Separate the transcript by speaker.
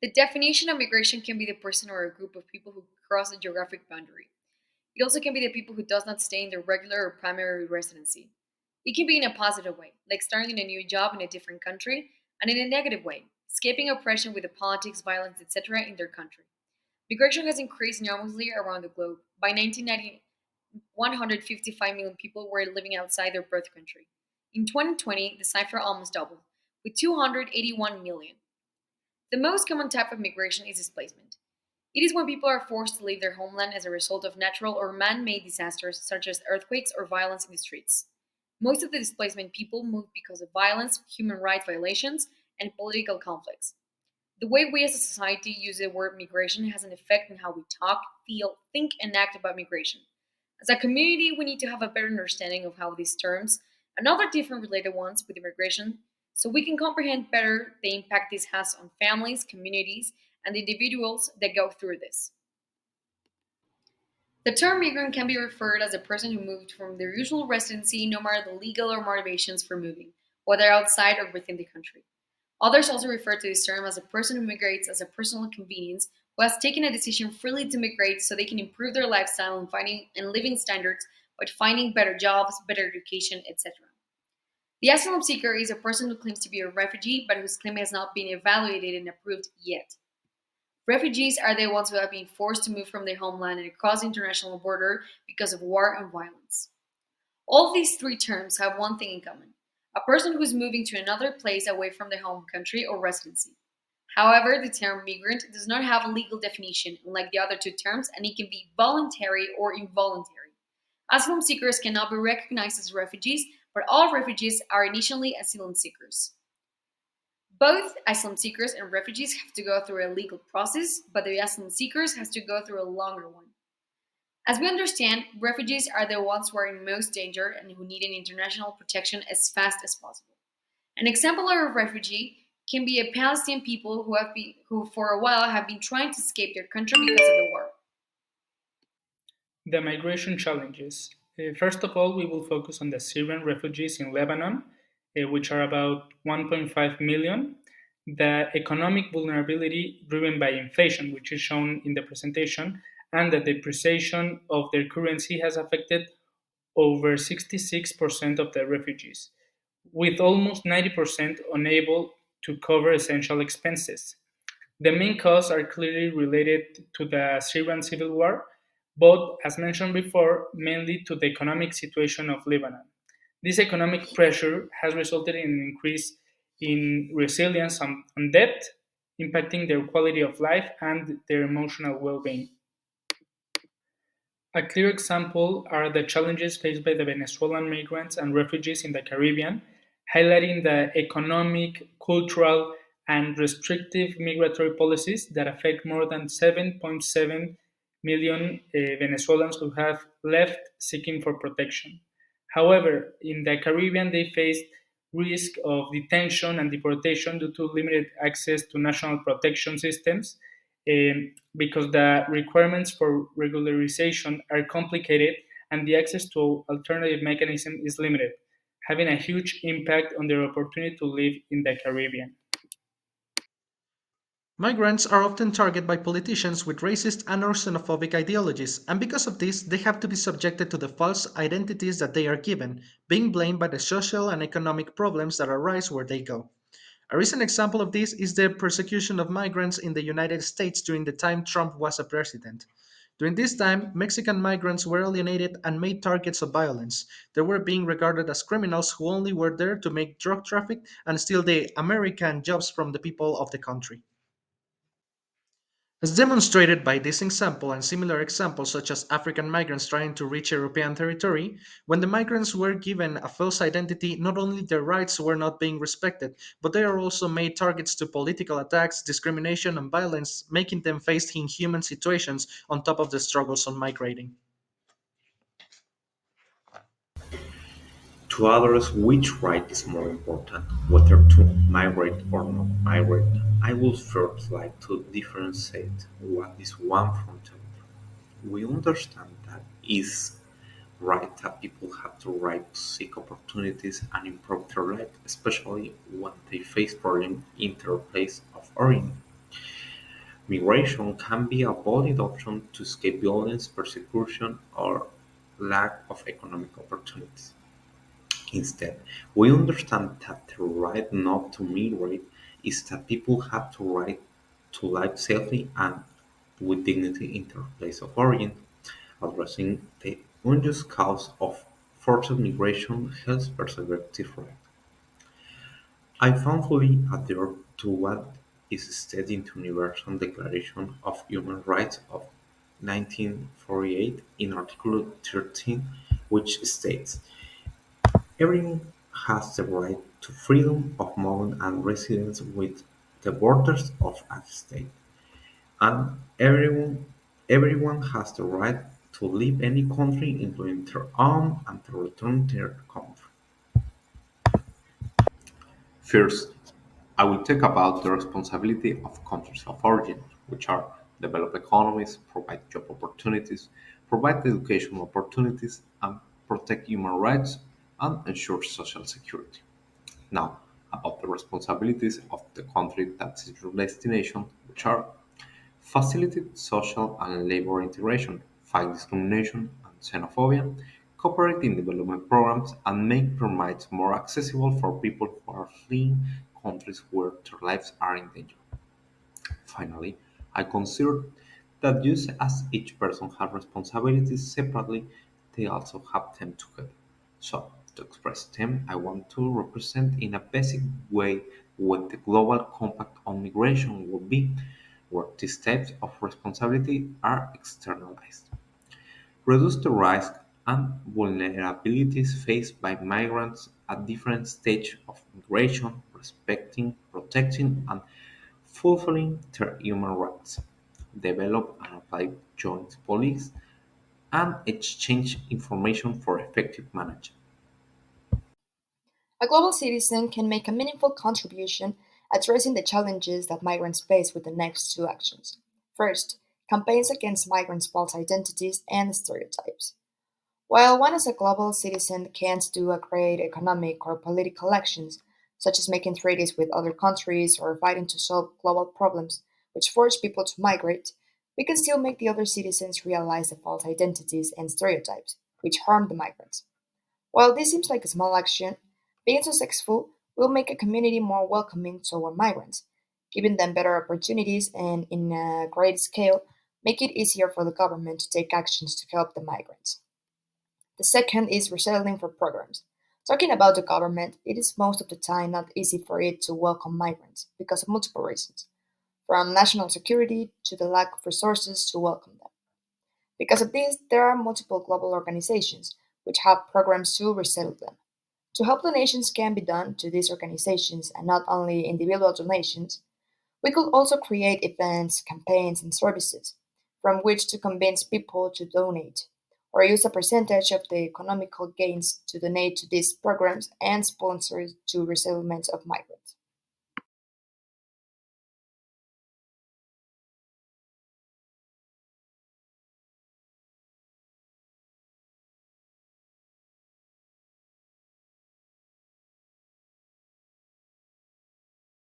Speaker 1: The definition of migration can be the person or a group of people who cross a geographic boundary. It also can be the people who does not stay in their regular or primary residency. It can be in a positive way, like starting a new job in a different country, and in a negative way, escaping oppression with the politics, violence, etc. in their country. Migration has increased enormously around the globe. By 1990, 155 million people were living outside their birth country. In 2020, the cipher almost doubled, with 281 million. The most common type of migration is displacement. It is when people are forced to leave their homeland as a result of natural or man made disasters such as earthquakes or violence in the streets. Most of the displacement people move because of violence, human rights violations, and political conflicts. The way we as a society use the word migration has an effect on how we talk, feel, think, and act about migration. As a community, we need to have a better understanding of how these terms and other different related ones with immigration so we can comprehend better the impact this has on families, communities, and the individuals that go through this. The term migrant can be referred as a person who moved from their usual residency no matter the legal or motivations for moving, whether outside or within the country. Others also refer to this term as a person who migrates as a personal convenience who has taken a decision freely to migrate so they can improve their lifestyle and finding and living standards by finding better jobs, better education, etc. The asylum seeker is a person who claims to be a refugee but whose claim has not been evaluated and approved yet. Refugees are the ones who have been forced to move from their homeland and across the international border because of war and violence. All of these three terms have one thing in common: a person who is moving to another place away from their home country or residency. However, the term migrant does not have a legal definition, unlike the other two terms, and it can be voluntary or involuntary. Asylum seekers cannot be recognized as refugees, but all refugees are initially asylum seekers. Both asylum seekers and refugees have to go through a legal process, but the asylum seekers has to go through a longer one. As we understand, refugees are the ones who are in most danger and who need an international protection as fast as possible. An example of a refugee can be a Palestinian people who for a while have been trying to escape their country because of the war.
Speaker 2: The migration challenges. First of all, we will focus on the Syrian refugees in Lebanon, which are about 1.5 million. The economic vulnerability driven by inflation, which is shown in the presentation, and the depreciation of their currency has affected over 66% of the refugees, with almost 90% unable to cover essential expenses. The main causes are clearly related to the Syrian civil war, but as mentioned before, mainly to the economic situation of Lebanon. This economic pressure has resulted in an increase in resilience and debt, impacting their quality of life and their emotional well being. A clear example are the challenges faced by the Venezuelan migrants and refugees in the Caribbean, highlighting the economic, cultural, and restrictive migratory policies that affect more than 7.7 million Venezuelans who have left seeking for protection. However, in the Caribbean, they faced risk of detention and deportation due to limited access to national protection systems because the requirements for regularization are complicated and the access to alternative mechanism is limited, having a huge impact on their opportunity to live in the Caribbean.
Speaker 3: Migrants are often targeted by politicians with racist and or xenophobic ideologies, and because of this, they have to be subjected to the false identities that they are given, being blamed by the social and economic problems that arise where they go. A recent example of this is the persecution of migrants in the United States during the time Trump was a president. During this time, Mexican migrants were alienated and made targets of violence. They were being regarded as criminals who only were there to make drug traffic and steal the American jobs from the people of the country. As demonstrated by this example and similar examples such as African migrants trying to reach European territory, when the migrants were given a false identity, not only their rights were not being respected, but they are also made targets to political attacks, discrimination, and violence, making them face inhuman situations on top of the struggles on migrating.
Speaker 4: To others, which right is more important, whether to migrate or not migrate? I would first like to differentiate what is one from the other. We understand that is right that people have the right to seek opportunities and improve their life, especially when they face problems in their place of origin. Migration can be a valid option to escape violence, persecution, or lack of economic opportunities. Instead, we understand that the right not to migrate is that people have the right to live safely and with dignity in their place of origin. Addressing the unjust cause of forced migration helps preserve this right. I fully adhere to what is stated in the Universal Declaration of Human Rights of 1948 in Article 13, which states, "Everyone has the right to freedom of movement and residence within the borders of a state, and everyone has the right to leave any country, including their own, and to return to their country." First, I will talk about the responsibility of countries of origin, which are develop economies, provide job opportunities, provide education opportunities, and protect human rights and ensure social security. Now, about the responsibilities of the country that is your destination, which are facilitate social and labor integration, fight discrimination and xenophobia, cooperate in development programs, and make permits more accessible for people who are fleeing countries where their lives are in danger. Finally, I consider that just as each person has responsibilities separately, they also have them together. So, to express them, I want to represent in a basic way what the global compact on migration would be, where these types of responsibility are externalized. Reduce the risk and vulnerabilities faced by migrants at different stages of migration, respecting, protecting, and fulfilling their human rights. Develop and apply joint policies and exchange information for effective management.
Speaker 5: A global citizen can make a meaningful contribution addressing the challenges that migrants face with the next two actions. First, campaigns against migrants' false identities and stereotypes. While one as a global citizen can't do a great economic or political actions, such as making treaties with other countries or fighting to solve global problems which force people to migrate, we can still make the other citizens realize the false identities and stereotypes which harm the migrants. While this seems like a small action, being successful will make a community more welcoming toward migrants, giving them better opportunities and, in a great scale, make it easier for the government to take actions to help the migrants. The second is resettling for programs. Talking about the government, it is most of the time not easy for it to welcome migrants because of multiple reasons, from national security to the lack of resources to welcome them. Because of this, there are multiple global organizations which have programs to resettle them. To help donations can be done to these organizations and not only individual donations, we could also create events, campaigns, and services from which to convince people to donate, or use a percentage of the economical gains to donate to these programs and sponsors to resettlement of migrants.